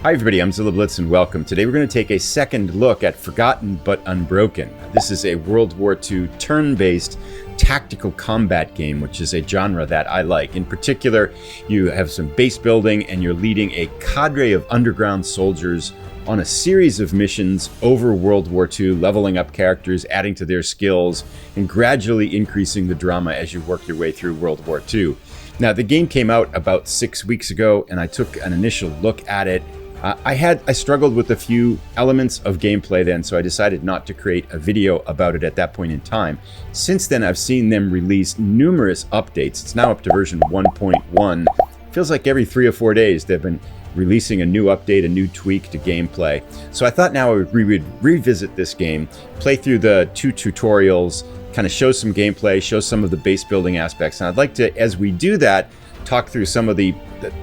Hi everybody, I'm Zilla Blitz and welcome. Today we're going to take a second look at Forgotten but Unbroken. This is a World War II turn-based tactical combat game, which is a genre that I like. In particular, you have some base building and you're leading a cadre of underground soldiers on a series of missions over World War II, leveling up characters, adding to their skills, and gradually increasing the drama as you work your way through World War II. Now, the game came out about 6 weeks ago, and I took an initial look at it. I struggled with a few elements of gameplay then, so I decided not to create a video about it at that point in time. Since then, I've seen them release numerous updates. It's now up to version 1.1. Feels like every 3 or 4 days they've been releasing a new update, a new tweak to gameplay. So I thought now we would revisit this game, play through the 2 tutorials, kind of show some gameplay, show some of the base building aspects. And I'd like to, as we do that, talk through some of the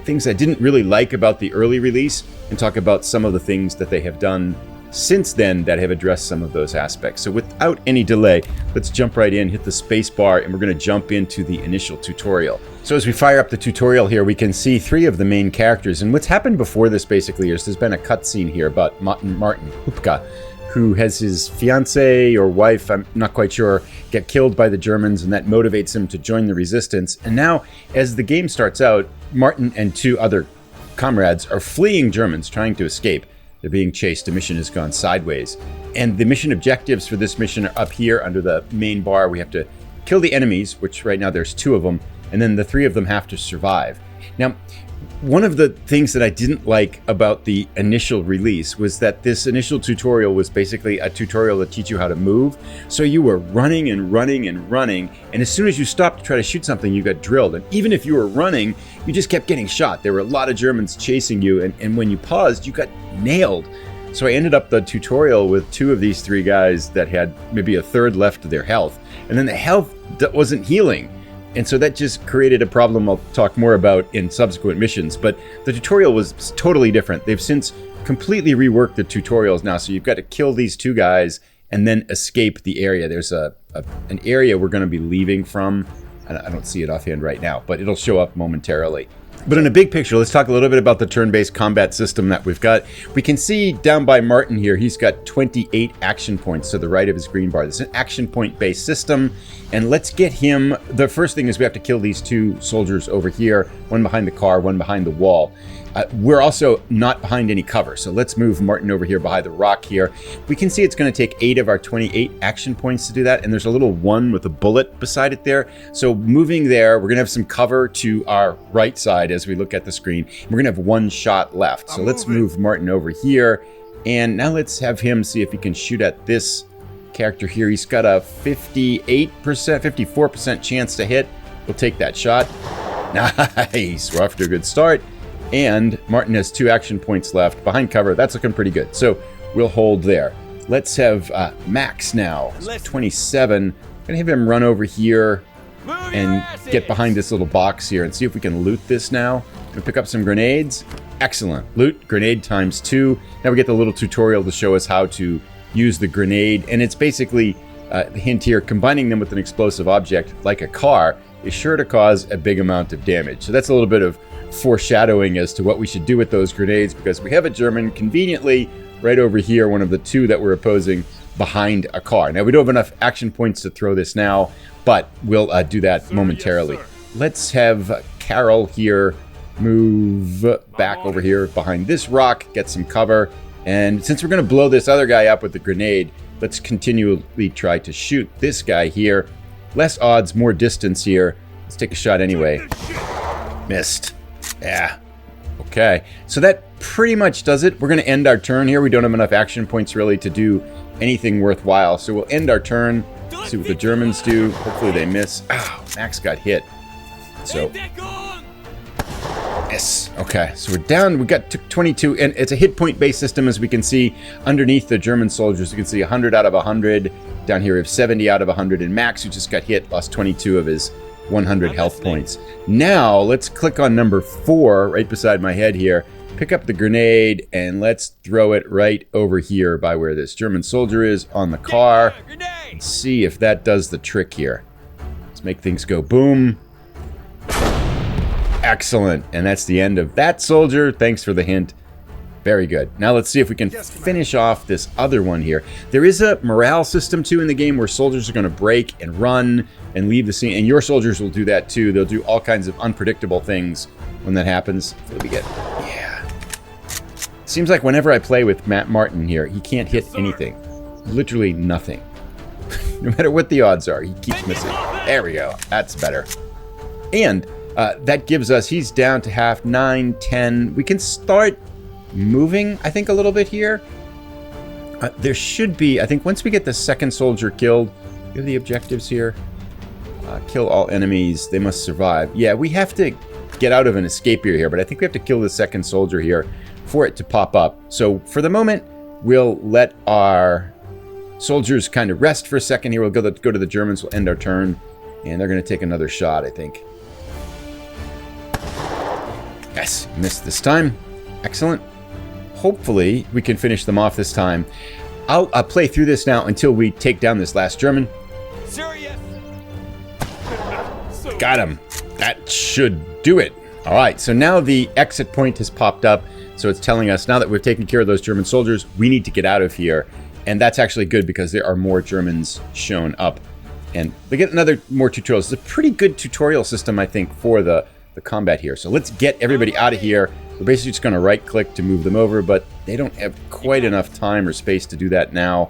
things I didn't really like about the early release and talk about some of the things that they have done since then that have addressed some of those aspects. So without any delay, let's jump right in, hit the space bar, and we're going to jump into the initial tutorial. So as we fire up the tutorial here, we can see 3 of the main characters. And what's happened before this basically is there's been a cutscene here about Martin Hupka, who has his fiancée or wife, I'm not quite sure, get killed by the Germans, and that motivates him to join the resistance. And now, as the game starts out, Martin and 2 other comrades are fleeing Germans, trying to escape. They're being chased. The mission has gone sideways. And the mission objectives for this mission are up here under the main bar. We have to kill the enemies, which right now there's 2 of them, and then the 3 of them have to survive. Now, one of the things that I didn't like about the initial release was that this initial tutorial was basically a tutorial to teach you how to move. So you were running and running and running, and as soon as you stopped to try to shoot something, you got drilled. And even if you were running, you just kept getting shot. There were a lot of Germans chasing you, and when you paused, you got nailed. So I ended up the tutorial with 2 of these 3 guys that had maybe a third left of their health, and then the health that wasn't healing. And so that just created a problem I'll talk more about in subsequent missions. But the tutorial was totally different. They've since completely reworked the tutorials now. So you've got to kill these 2 guys and then escape the area. There's an area we're going to be leaving from. I don't see it offhand right now, but it'll show up momentarily. But in a big picture, let's talk a little bit about the turn-based combat system that we've got. We can see down by Martin here, he's got 28 action points to the right of his green bar. This is an action point-based system, and let's get him. The first thing is we have to kill these 2 soldiers over here, one behind the car, one behind the wall. We're also not behind any cover, so let's move Martin over here behind the rock here. We can see it's going to take 8 of our 28 action points to do that, and there's a little 1 with a bullet beside it there. So moving there, we're going to have some cover to our right side as we look at the screen. We're going to have 1 shot left. So let's move Martin over here, and now let's have him see if he can shoot at this character here. He's got a 54% chance to hit. We'll take that shot. Nice. We're off to a good start. And Martin has 2 action points left behind cover. That's looking pretty good. So we'll hold there. Let's have Max now. 27. Gonna have him run over here and get behind this little box here and see if we can loot this now. Gonna pick up some grenades. Excellent. Loot grenade times 2. Now we get the little tutorial to show us how to use the grenade. And it's basically the hint here, combining them with an explosive object like a car is sure to cause a big amount of damage. So that's a little bit of foreshadowing as to what we should do with those grenades, because we have a German conveniently right over here, one of the 2 that we're opposing, behind a car. Now we don't have enough action points to throw this now, but we'll do that momentarily. Let's have Carol here move back over here behind this rock, get some cover, and since we're going to blow this other guy up with the grenade, let's continually try to shoot this guy here. Less odds, more distance here. Let's take a shot anyway. Missed. Yeah. Okay. So that pretty much does it. We're going to end our turn here. We don't have enough action points really to do anything worthwhile. So we'll end our turn. See what the Germans do. Hopefully they miss. Ow, Max got hit. So miss. Okay. So we're down. We got 22. And it's a hit point based system, as we can see underneath the German soldiers. You can see 100 out of 100. Down here we have 70 out of 100. And Max, who just got hit, lost 22 of his 100 health points. Now let's click on number 4 right beside my head here, pick up the grenade, and let's throw it right over here by where this German soldier is on the car. Let's see if that does the trick here. Let's make things go boom. Excellent. And that's the end of that soldier. Thanks for the hint. Very good. Now let's see if we can finish off this other one here. There is a morale system too in the game where soldiers are going to break and run and leave the scene. And your soldiers will do that too. They'll do all kinds of unpredictable things when that happens. What do we get? Yeah. Seems like whenever I play with Matt Martin here, he can't hit anything. Literally nothing. No matter what the odds are, he keeps missing. There we go. That's better. And that gives us, he's down to half, 9, 10. We can start moving, I think, a little bit here. There should be, I think once we get the second soldier killed, we have the objectives here. Kill all enemies. They must survive. Yeah, we have to get out of an escape here, but I think we have to kill the second soldier here for it to pop up. So for the moment, we'll let our soldiers kind of rest for a second here. We'll go to the Germans. We'll end our turn, and they're going to take another shot, I think. Yes, missed this time. Excellent. Hopefully, we can finish them off this time. I'll play through this now until we take down this last German. Serious. Got him. That should do it. All right, so now the exit point has popped up. So it's telling us now that we've taken care of those German soldiers, we need to get out of here. And that's actually good because there are more Germans shown up. And we get another more tutorials. It's a pretty good tutorial system, I think, for the combat here. So let's get everybody out of here. We're basically just going to right-click to move them over, but they don't have quite enough time or space to do that now.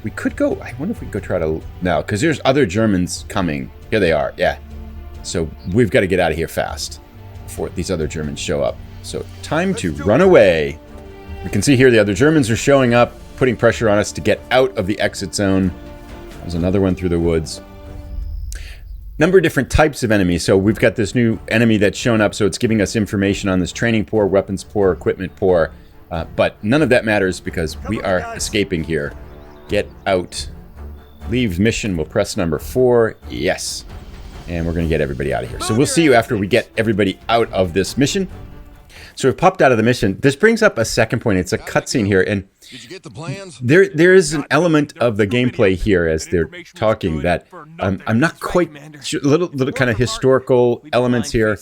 We could go... I wonder if we could go try to... now, because there's other Germans coming. Here they are, yeah. So we've got to get out of here fast before these other Germans show up. So time to run away. We can see here the other Germans are showing up, putting pressure on us to get out of the exit zone. There's another one through the woods. Number of different types of enemies. So we've got this new enemy that's shown up, so it's giving us information on this training poor, weapons poor, equipment poor. But none of that matters because we are escaping here. Get out. Leave mission. We'll press number 4. Yes. And we're going to get everybody out of here. So we'll see you after we get everybody out of this mission. So we've popped out of the mission. This brings up a second point. It's a cutscene here, and Did you get the plans? there is an element of the gameplay here as they're talking that I'm not quite sure. Little kind of historical elements here.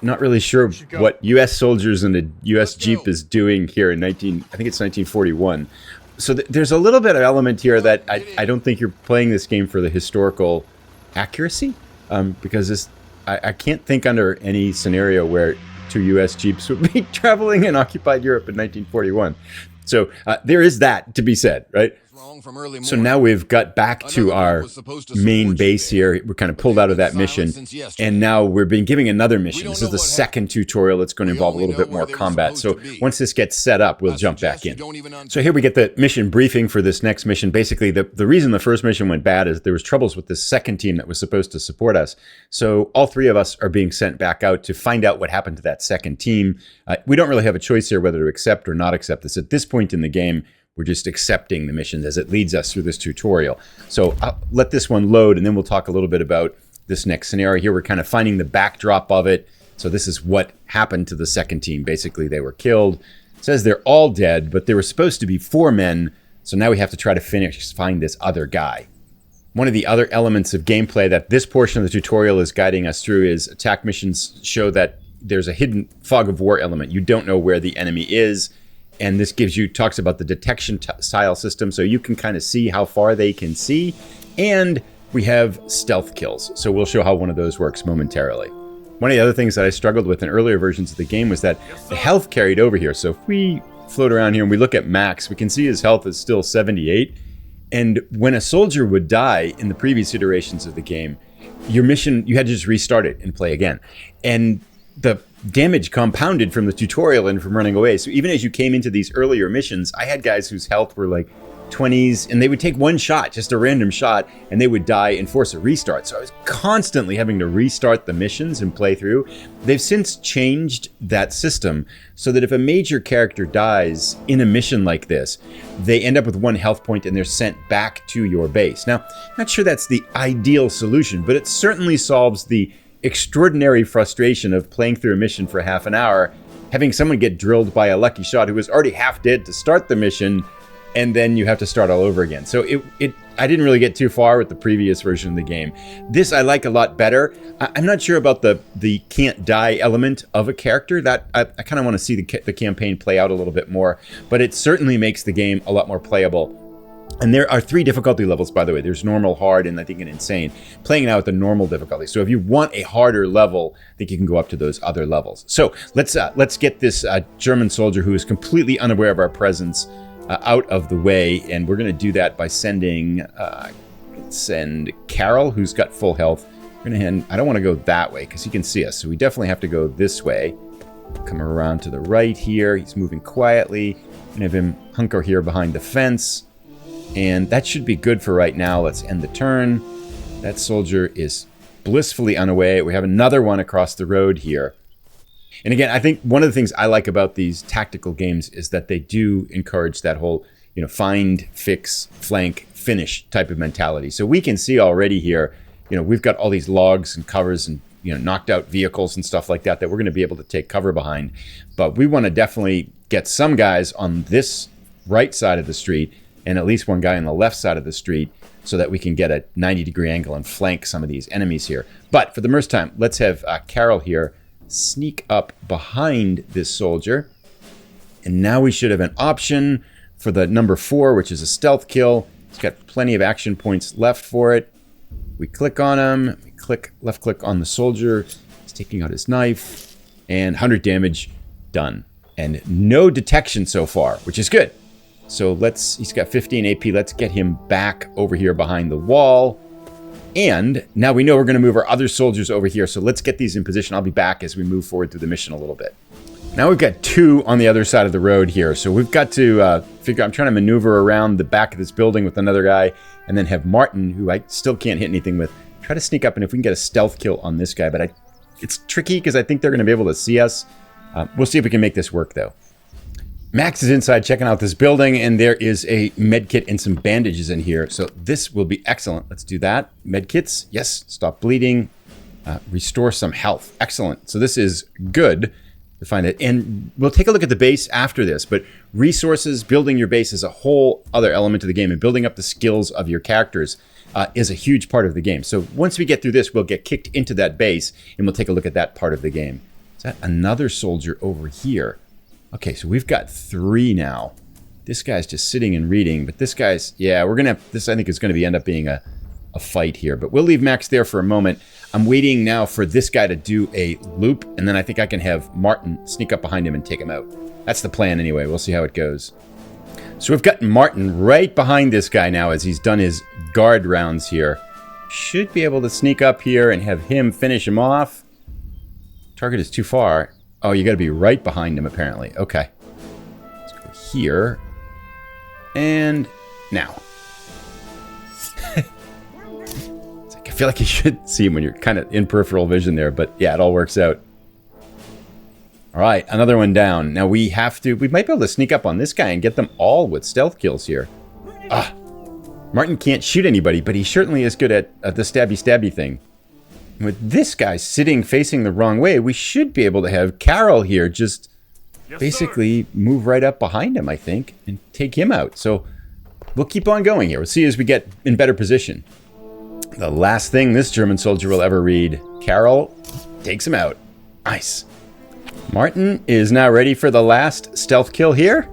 Not really sure what U.S. soldiers in a U.S. Jeep is doing here in I think it's 1941. So there's a little bit of element here that I don't think you're playing this game for the historical accuracy, because I can't think under any scenario where 2 U.S. Jeeps would be traveling in occupied Europe in 1941. So there is that to be said, right? So now we've got back to our main base here. We're kind of pulled out of that mission, and now we're being given another mission. This is the second tutorial. It's going to involve a little bit more combat. So once this gets set up, we'll jump back in. So here we get the mission briefing for this next mission. Basically, the reason the first mission went bad is there was troubles with this second team that was supposed to support us. So all 3 of us are being sent back out to find out what happened to that second team. We don't really have a choice here whether to accept or not accept this. At this point in the game, we're just accepting the missions as it leads us through this tutorial. So I'll let this one load, and then we'll talk a little bit about this next scenario here. We're kind of finding the backdrop of it. So this is what happened to the second team. Basically, they were killed. It says they're all dead, but there were supposed to be 4 men. So now we have to try to find this other guy. One of the other elements of gameplay that this portion of the tutorial is guiding us through is attack missions show that there's a hidden fog of war element. You don't know where the enemy is. And this talks about the detection style system, so you can kind of see how far they can see. And we have stealth kills, so we'll show how one of those works momentarily. One of the other things that I struggled with in earlier versions of the game was that the health carried over here. So if we float around here and we look at Max, we can see his health is still 78. And when a soldier would die in the previous iterations of the game, your mission, you had to just restart it and play again. And the damage compounded from the tutorial and from running away. So even as you came into these earlier missions, I had guys whose health were like 20s, and they would take one shot, just a random shot, and they would die and force a restart. So I was constantly having to restart the missions and play through. They've since changed that system so that if a major character dies in a mission like this, they end up with 1 health point and they're sent back to your base. Now, I'm not sure that's the ideal solution, but it certainly solves the extraordinary frustration of playing through a mission for half an hour, having someone get drilled by a lucky shot who was already half dead to start the mission, and then you have to start all over again. So I didn't really get too far with the previous version of the game. This I like a lot better. I'm not sure about the can't die element of a character. That I kind of want to see the campaign play out a little bit more, but it certainly makes the game a lot more playable. And there are 3 difficulty levels, by the way. There's normal, hard, and I think an insane. Playing it out with the normal difficulty. So if you want a harder level, I think you can go up to those other levels. So let's get this German soldier who is completely unaware of our presence out of the way, and we're going to do that by send Carol, who's got full health. We're going to I don't want to go that way because he can see us, so we definitely have to go this way. Come around to the right here. He's moving quietly. We're going to have him hunker here behind the fence. And that should be good for right now. Let's end the turn. That soldier is blissfully unaware. We have another one across the road here. And again, I think one of the things I like about these tactical games is that they do encourage that whole, find, fix, flank, finish type of mentality. So we can see already here, we've got all these logs and covers and, knocked out vehicles and stuff like that we're going to be able to take cover behind. But we want to definitely get some guys on this right side of the street and at least one guy on the left side of the street so that we can get a 90-degree angle and flank some of these enemies here. But for the first time, let's have Carol here sneak up behind this soldier. And now we should have an option for the number 4, which is a stealth kill. It's got plenty of action points left for it. We click on him. We left click on the soldier. He's taking out his knife. And 100 damage done. And no detection so far, which is good. So he's got 15 AP. Let's get him back over here behind the wall. And now we know we're going to move our other soldiers over here. So let's get these in position. I'll be back as we move forward through the mission a little bit. Now we've got 2 on the other side of the road here. So we've got to I'm trying to maneuver around the back of this building with another guy and then have Martin, who I still can't hit anything with, try to sneak up. And if we can get a stealth kill on this guy, but it's tricky because I think they're going to be able to see us. We'll see if we can make this work though. Max is inside checking out this building, and there is a med kit and some bandages in here. So this will be excellent. Let's do that. Med kits, yes. Stop bleeding. Restore some health. Excellent. So this is good to find it. And we'll take a look at the base after this. But resources, building your base is a whole other element of the game. And building up the skills of your characters is a huge part of the game. So once we get through this, we'll get kicked into that base, and we'll take a look at that part of the game. Is that another soldier over here? Okay, so we've got 3 now. This guy's just sitting and reading, but this guy's, we're going to have, this I think is going to end up being a fight here. But we'll leave Max there for a moment. I'm waiting now for this guy to do a loop, and then I think I can have Martin sneak up behind him and take him out. That's the plan anyway. We'll see how it goes. So we've got Martin right behind this guy now as he's done his guard rounds here. Should be able to sneak up here and have him finish him off. Target is too far. Oh, you got to be right behind him, apparently. Okay. Let's go here. And now. I feel like you should see him when you're kind of in peripheral vision there, but yeah, it all works out. All right, another one down. Now we might be able to sneak up on this guy and get them all with stealth kills here. Martin can't shoot anybody, but he certainly is good at the stabby thing. With this guy sitting facing the wrong way, we should be able to have Carol here just basically move right up behind him, I think, and take him out. So we'll keep on going here. We'll see as we get in better position. The last thing this German soldier will ever read. Carol takes him out. Nice. Martin is now ready for the last stealth kill here.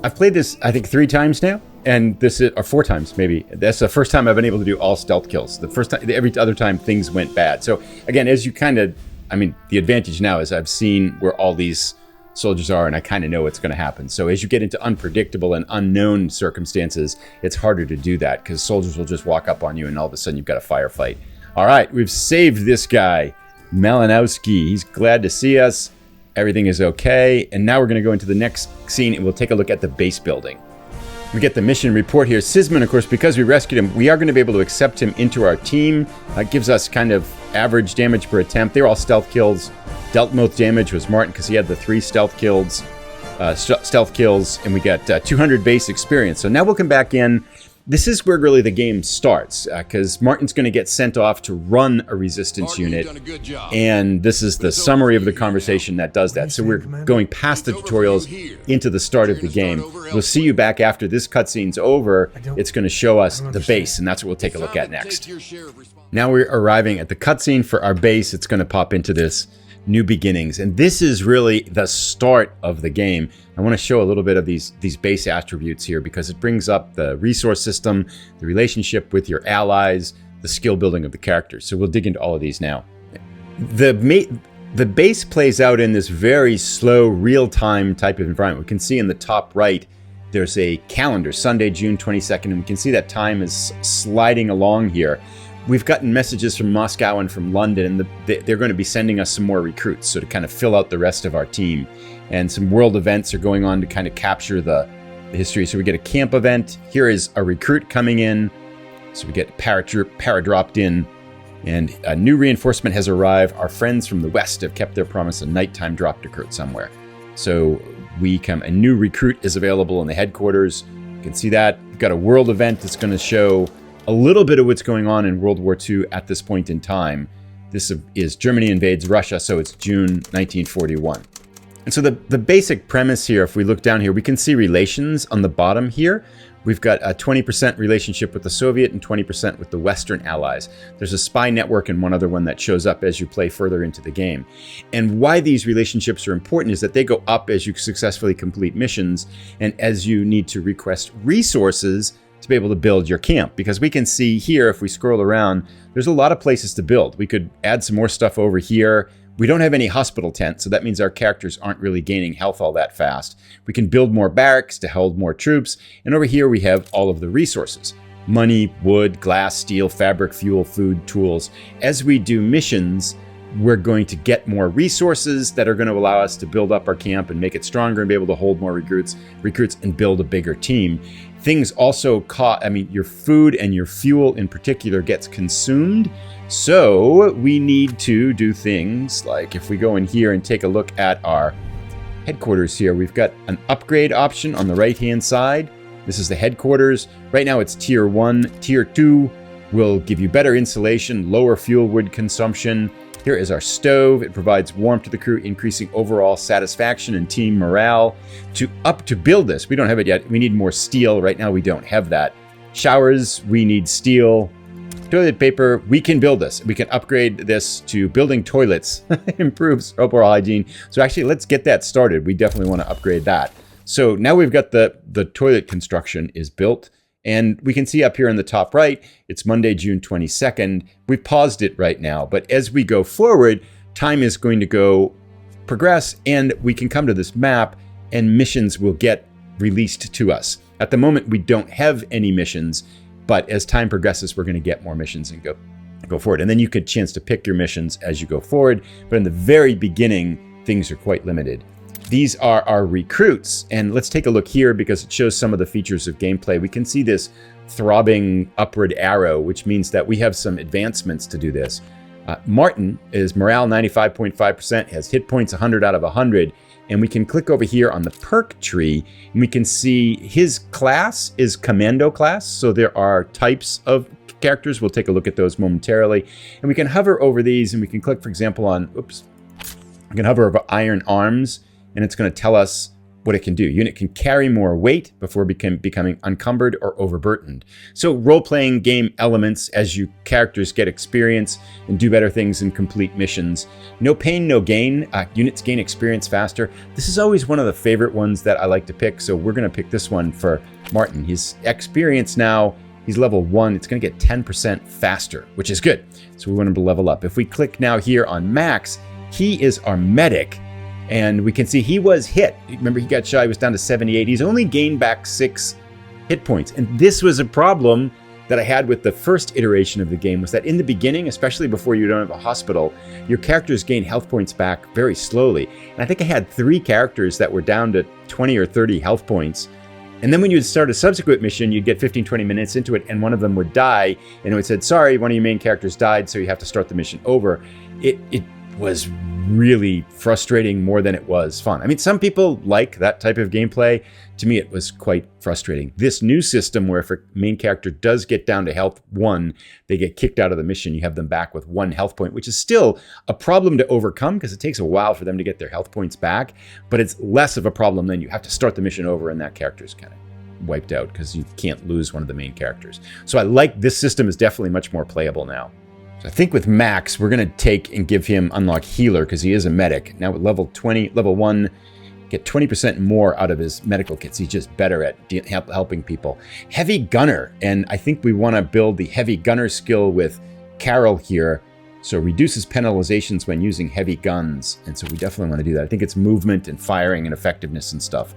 I've played this, I think, 3 times now. And this is, or 4 times maybe. That's the first time I've been able to do all stealth kills. The first time, every other time things went bad. So again, as you the advantage now is I've seen where all these soldiers are and I kind of know what's going to happen. So as you get into unpredictable and unknown circumstances, it's harder to do that because soldiers will just walk up on you and all of a sudden you've got a firefight. All right, we've saved this guy, Malinowski. He's glad to see us. Everything is okay. And now we're going to go into the next scene and we'll take a look at the base building. We get the mission report here. Sisman, of course, because we rescued him, we are going to be able to accept him into our team. Gives us kind of average damage per attempt. They were all stealth kills. Dealt most damage was Martin because he had the 3 stealth kills, and we got 200 base experience. So now we'll come back in This is where really the game starts, because Martin's going to get sent off to run a resistance unit, Done a good job. and this is the summary of the conversation that does that. So we're going past the tutorials into the start of the game. We'll see you back after this cutscene's over. It's going to show us the base, and that's what we'll take a look at next. Now we're arriving at the cutscene for our base. It's going to pop into this new beginnings, and this is really the start of the game. I want to show a little bit of these base attributes here because it brings up the resource system, the relationship with your allies, the skill building of the characters. So we'll dig into all of these now. The base plays out in this very slow, real-time type of environment. We can see in the top right there's a calendar, Sunday, June 22nd, and we can see that time is sliding along here. We've gotten messages from Moscow and from London, and they're going to be sending us some more recruits, so to kind of fill out the rest of our team. And some world events are going on to kind of capture the history. So we get a camp event. Here is a recruit coming in. So we get para-dropped in, and a new reinforcement has arrived. Our friends from the west have kept their promise. A nighttime drop occurred somewhere. So a new recruit is available in the headquarters. You can see that. We've got a world event that's going to show a little bit of what's going on in World War II at this point in time. This is Germany invades Russia, so it's June 1941. And so the basic premise here, if we look down here, we can see relations on the bottom here. We've got a 20% relationship with the Soviet and 20% with the Western allies. There's a spy network and one other one that shows up as you play further into the game. And why these relationships are important is that they go up as you successfully complete missions and as you need to request resources to be able to build your camp. Because we can see here, if we scroll around, there's a lot of places to build. We could add some more stuff over here. We don't have any hospital tents, so that means our characters aren't really gaining health all that fast. We can build more barracks to hold more troops. And over here we have all of the resources: money, wood, glass, steel, fabric, fuel, food, tools. As we do missions, we're going to get more resources that are going to allow us to build up our camp and make it stronger and be able to hold more recruits and build a bigger team. Things also your food and your fuel in particular gets consumed. So we need to do things like, if we go in here and take a look at our headquarters here, we've got an upgrade option on the right-hand side. This is the headquarters. Right now it's tier 1. Tier 2 will give you better insulation, lower fuel wood consumption. Here is our stove. It provides warmth to the crew, increasing overall satisfaction and team morale. To build this, we don't have it yet. We need more steel. Right now we don't have that. Showers, we need steel. Toilet paper, we can build this. We can upgrade this to building toilets. Improves overall hygiene. So actually, let's get that started. We definitely want to upgrade that. So now we've got the toilet construction is built. And we can see up here in the top right, it's Monday, June 22nd. We've paused it right now. But as we go forward, time is going to progress, and we can come to this map, and missions will get released to us. At the moment, we don't have any missions, but as time progresses, we're going to get more missions and go forward. And then you get a chance to pick your missions as you go forward. But in the very beginning, things are quite limited. These are our recruits, and let's take a look here because it shows some of the features of gameplay. We can see this throbbing upward arrow, which means that we have some advancements to do this. Martin is morale 95.5%, has hit points 100 out of 100, and we can click over here on the perk tree, and we can see his class is Commando class, so there are types of characters. We'll take a look at those momentarily, and we can hover over these, and we can click, for example, on, we can hover over Iron Arms, and it's going to tell us what it can do. Unit can carry more weight before becoming encumbered or overburdened. So role-playing game elements as you characters get experience and do better things and complete missions. No pain, no gain. Units gain experience faster. This is always one of the favorite ones that I like to pick, so we're going to pick this one for Martin. His experience now, he's level 1. It's going to get 10% faster, which is good. So we want him to level up. If we click now here on Max, he is our medic. And we can see he was hit. Remember, he got shot. He was down to 78. He's only gained back 6 hit points. And this was a problem that I had with the first iteration of the game, was that in the beginning, especially before you don't have a hospital, your characters gain health points back very slowly. And I think I had 3 characters that were down to 20 or 30 health points. And then when you would start a subsequent mission, you'd get 15, 20 minutes into it, and one of them would die. And it would say, sorry, one of your main characters died, so you have to start the mission over. was really frustrating more than it was fun. I mean, some people like that type of gameplay. To me, it was quite frustrating. This new system where if a main character does get down to health 1, they get kicked out of the mission. You have them back with 1 health point, which is still a problem to overcome because it takes a while for them to get their health points back, but it's less of a problem than you have to start the mission over and that character's kind of wiped out because you can't lose one of the main characters. So I like this system is definitely much more playable now. So I think with Max, we're going to take and give him unlock healer because he is a medic. Now with level 1, get 20% more out of his medical kits. He's just better at helping people. Heavy gunner, and I think we want to build the heavy gunner skill with Carol here. So reduces penalizations when using heavy guns. And so we definitely want to do that. I think it's movement and firing and effectiveness and stuff.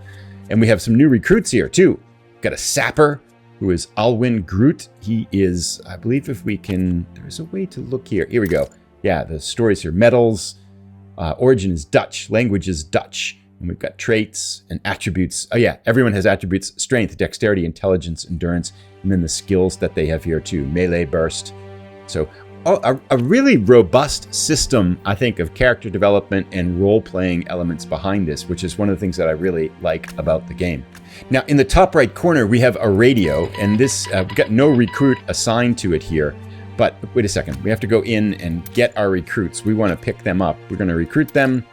And we have some new recruits here too. Got a sapper who is Alwyn Groot. He is, I believe if we can, there's a way to look here. Here we go. Yeah, the stories here. Medals, origin is Dutch, language is Dutch. And we've got traits and attributes. Oh yeah, everyone has attributes: strength, dexterity, intelligence, endurance, and then the skills that they have here too. Melee, burst. So a really robust system, I think, of character development and role-playing elements behind this, which is one of the things that I really like about the game. Now, in the top right corner, we have a radio, and this we've got no recruit assigned to it here. But wait a second, we have to go in and get our recruits. We want to pick them up. We're going to recruit them.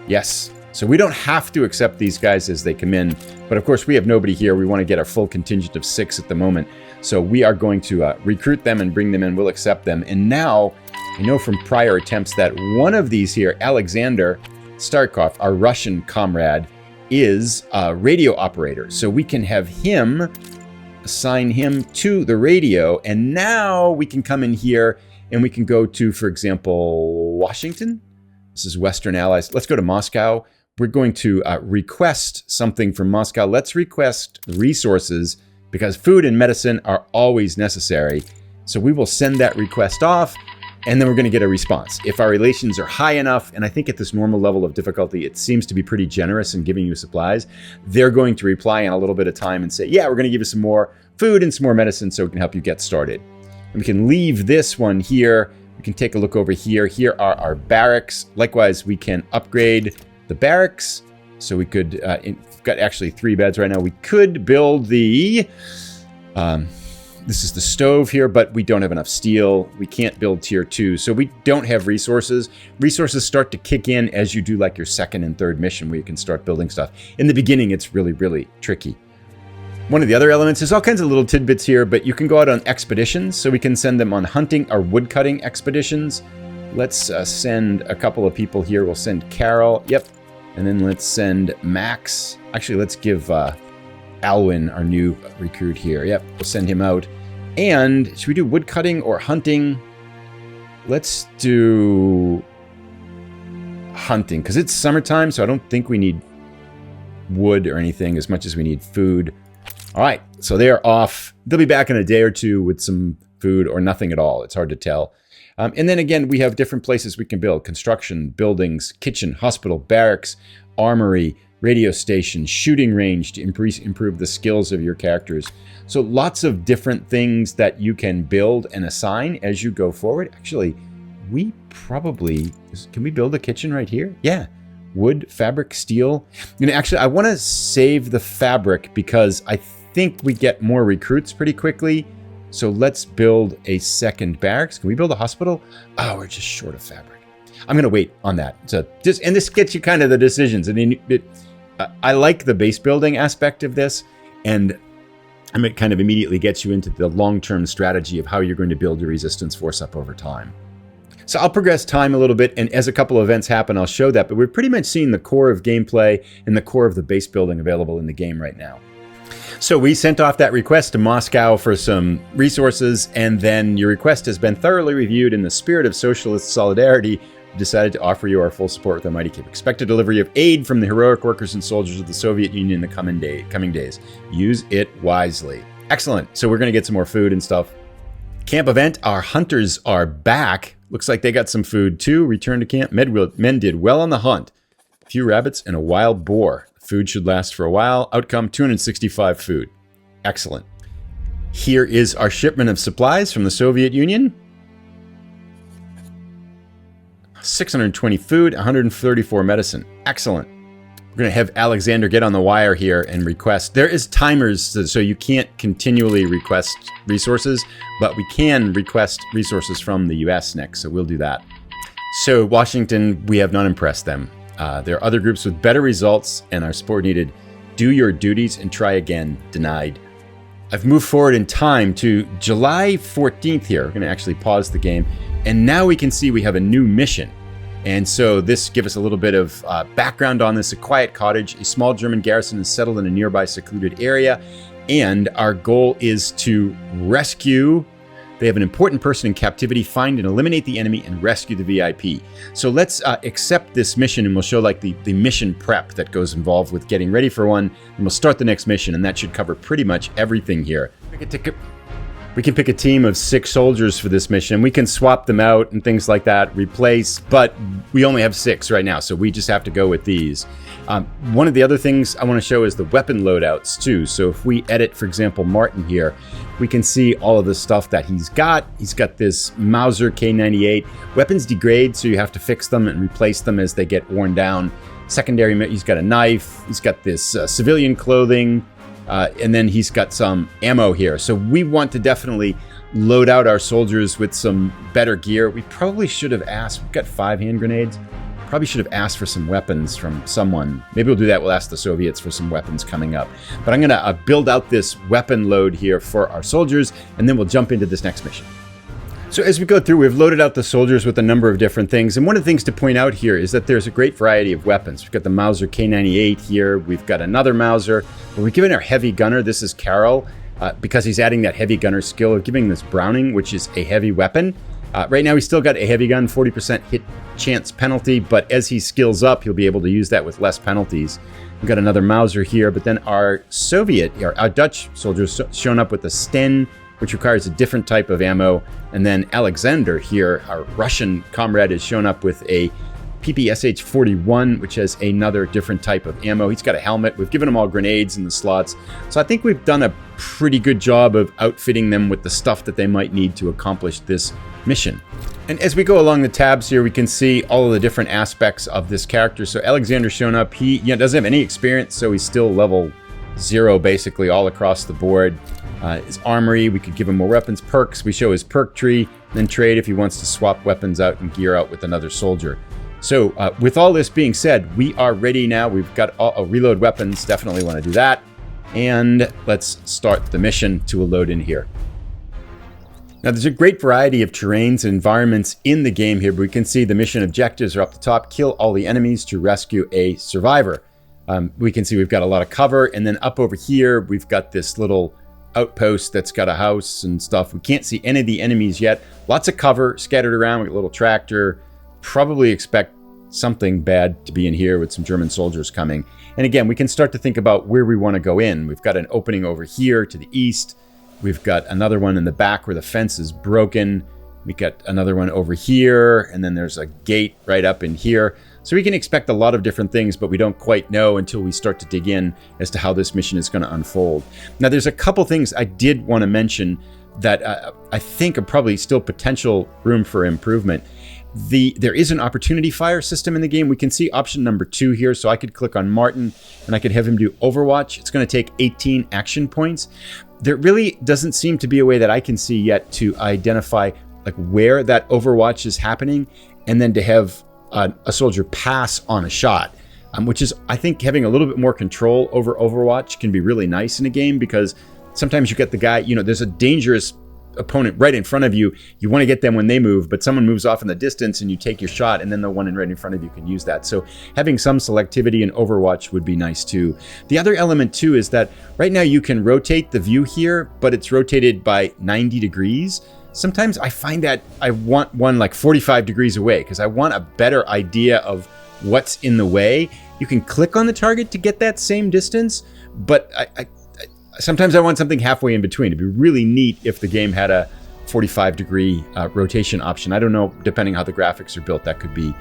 Yes. So we don't have to accept these guys as they come in, but of course we have nobody here. We want to get our full contingent of 6 at the moment. So we are going to recruit them and bring them in. We'll accept them. And now I know from prior attempts that one of these here, Alexander Starkov, our Russian comrade, is a radio operator. So we can have him, assign him to the radio. And now we can come in here and we can go to, for example, Washington. This is Western Allies. Let's go to Moscow. We're going to request something from Moscow. Let's request resources because food and medicine are always necessary. So we will send that request off and then we're going to get a response. If our relations are high enough, and I think at this normal level of difficulty, it seems to be pretty generous in giving you supplies, they're going to reply in a little bit of time and say, yeah, we're going to give you some more food and some more medicine so we can help you get started. And we can leave this one here. We can take a look over here. Here are our barracks. Likewise, we can upgrade the barracks. So we could, we've got actually 3 beds right now. We could build the, this is the stove here, but we don't have enough steel. We can't build tier 2. So we don't have resources. Resources start to kick in as you do like your 2nd and 3rd mission where you can start building stuff. In the beginning, it's really, really tricky. One of the other elements, there's all kinds of little tidbits here, but you can go out on expeditions. So we can send them on hunting or woodcutting expeditions. Let's send a couple of people here. We'll send Carol. Yep. And then let's send Max. Actually, let's give Alwyn, our new recruit here. Yep. We'll send him out. And should we do woodcutting or hunting? Let's do hunting because it's summertime. So I don't think we need wood or anything as much as we need food. All right, so they are off. They'll be back in a day or two with some food or nothing at all. It's hard to tell. And then again, we have different places we can build. Construction, buildings, kitchen, hospital, barracks, armory, radio station, shooting range to improve the skills of your characters. So lots of different things that you can build and assign as you go forward. Actually, we probably, can we build a kitchen right here? Yeah. Wood, fabric, steel. And actually, I want to save the fabric because I think we get more recruits pretty quickly. So let's build a 2nd barracks. Can we build a hospital? Oh, we're just short of fabric. I'm going to wait on that. So and this gets you kind of the decisions. I mean, I like the base building aspect of this, and it kind of immediately gets you into the long-term strategy of how you're going to build your resistance force up over time. So I'll progress time a little bit, and as a couple of events happen, I'll show that. But we're pretty much seeing the core of gameplay and the core of the base building available in the game right now. So we sent off that request to Moscow for some resources, and then your request has been thoroughly reviewed. In the spirit of socialist solidarity, we decided to offer you our full support with a mighty cape. Expected delivery of aid from the heroic workers and soldiers of the Soviet Union in the coming days. Use it wisely. Excellent. So we're going to get some more food and stuff. Camp event. Our hunters are back. Looks like they got some food too. Return to camp. Men did well on the hunt. A few rabbits and a wild boar. Food should last for a while. Outcome, 265 food. Excellent. Here is our shipment of supplies from the Soviet Union. 620 food, 134 medicine. Excellent. We're going to have Alexander get on the wire here and request. There is timers, so you can't continually request resources, but we can request resources from the US next, so we'll do that. So Washington, we have not impressed them. There are other groups with better results, and our support needed. Do your duties and try again. Denied. I've moved forward in time to July 14th here. We're going to actually pause the game, and now we can see we have a new mission. And so this gives us a little bit of background on this. A quiet cottage, a small German garrison is settled in a nearby secluded area. And our goal is to rescue. They have an important person in captivity. Find and eliminate the enemy and rescue the VIP. So let's accept this mission, and we'll show like the mission prep that goes involved with getting ready for one. And we'll start the next mission, and that should cover pretty much everything here. We can pick a team of 6 soldiers for this mission. We can swap them out and things like that, replace, but we only have 6 right now, so we just have to go with these. One of the other things I want to show is the weapon loadouts too. So if we edit, for example, Martin here, we can see all of the stuff that he's got. He's got this Mauser K98. Weapons degrade, so you have to fix them and replace them as they get worn down. Secondary, he's got a knife. He's got this civilian clothing. And then he's got some ammo here. So we want to definitely load out our soldiers with some better gear. We probably should have asked. We've got 5 hand grenades. Probably should have asked for some weapons from someone. Maybe we'll do that. We'll ask the Soviets for some weapons coming up. But I'm going to build out this weapon load here for our soldiers, and then we'll jump into this next mission. So as we go through, we've loaded out the soldiers with a number of different things. And one of the things to point out here is that there's a great variety of weapons. We've got the Mauser K98 here. We've got another Mauser. But we've given our heavy gunner, this is Carol, because he's adding that heavy gunner skill. We're giving this Browning, which is a heavy weapon. Right now, he's still got a heavy gun, 40% hit chance penalty. But as he skills up, he'll be able to use that with less penalties. We've got another Mauser here. But then our Dutch soldiers shown up with the Sten, which requires a different type of ammo. And then Alexander here, our Russian comrade, is shown up with a PPSH-41, which has another different type of ammo. He's got a helmet. We've given them all grenades in the slots. So I think we've done a pretty good job of outfitting them with the stuff that they might need to accomplish this mission. And as we go along the tabs here, we can see all of the different aspects of this character. So Alexander's shown up. He doesn't have any experience, so he's still level 0 basically all across the board. His armory, we could give him more weapons. Perks, we show his perk tree, then trade if he wants to swap weapons out and gear out with another soldier. So with all this being said, we are ready now. We've got reload weapons, definitely want to do that. And let's start the mission to a load in here. Now there's a great variety of terrains and environments in the game here, but we can see the mission objectives are up the top. Kill all the enemies to rescue a survivor. We can see we've got a lot of cover, and then up over here, we've got this little outpost that's got a house and stuff. We can't see any of the enemies yet. Lots of cover scattered around. We got a little tractor. Probably expect something bad to be in here with some German soldiers coming. And again, we can start to think about where we want to go in. We've got an opening over here to the east. We've got another one in the back where the fence is broken. We got another one over here, and then there's a gate right up in here. So we can expect a lot of different things, but we don't quite know until we start to dig in as to how this mission is going to unfold. Now, there's a couple things I did want to mention that I think are probably still potential room for improvement. There is an opportunity fire system in the game. We can see option number 2 here. So I could click on Martin and I could have him do Overwatch. It's going to take 18 action points. There really doesn't seem to be a way that I can see yet to identify like where that Overwatch is happening, and then to have a soldier pass on a shot, which is, I think, having a little bit more control over Overwatch can be really nice in a game, because sometimes you get the guy, there's a dangerous opponent right in front of you. You want to get them when they move, but someone moves off in the distance and you take your shot, and then the one right in front of you can use that. So having some selectivity in Overwatch would be nice too. The other element too is that right now you can rotate the view here, but it's rotated by 90 degrees. Sometimes I find that I want one like 45 degrees away because I want a better idea of what's in the way. You can click on the target to get that same distance, but I sometimes I want something halfway in between. It'd be really neat if the game had a 45-degree rotation option. I don't know, depending how the graphics are built, that could be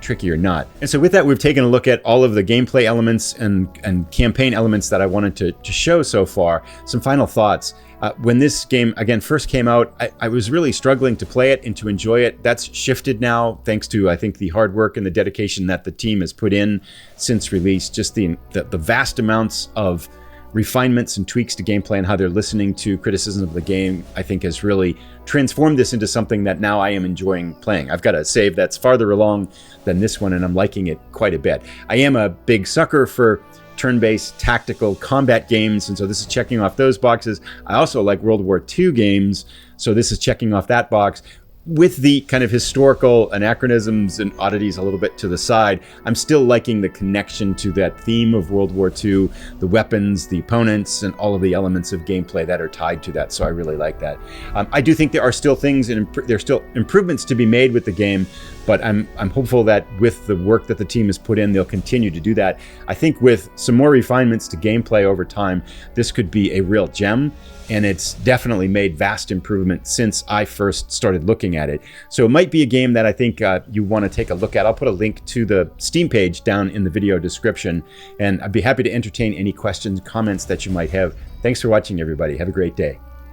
tricky or not. And so with that, we've taken a look at all of the gameplay elements and campaign elements that I wanted to show so far. Some final thoughts. When this game, again, first came out, I was really struggling to play it and to enjoy it. That's shifted now, thanks to, I think, the hard work and the dedication that the team has put in since release. Just the vast amounts of refinements and tweaks to gameplay and how they're listening to criticism of the game, I think has really transformed this into something that now I am enjoying playing. I've got a save that's farther along than this one, and I'm liking it quite a bit. I am a big sucker for turn-based tactical combat games, and so this is checking off those boxes. I also like World War II games, so this is checking off that box. With the kind of historical anachronisms and oddities a little bit to the side, I'm still liking the connection to that theme of World War II, the weapons, the opponents, and all of the elements of gameplay that are tied to that, so I really like that. I do think there are still things and there's still improvements to be made with the game, but I'm hopeful that with the work that the team has put in, they'll continue to do that. I think with some more refinements to gameplay over time, this could be a real gem, and it's definitely made vast improvement since I first started looking at it. So it might be a game that I think you want to take a look at. I'll put a link to the Steam page down in the video description, and I'd be happy to entertain any questions, comments that you might have. Thanks for watching, everybody. Have a great day.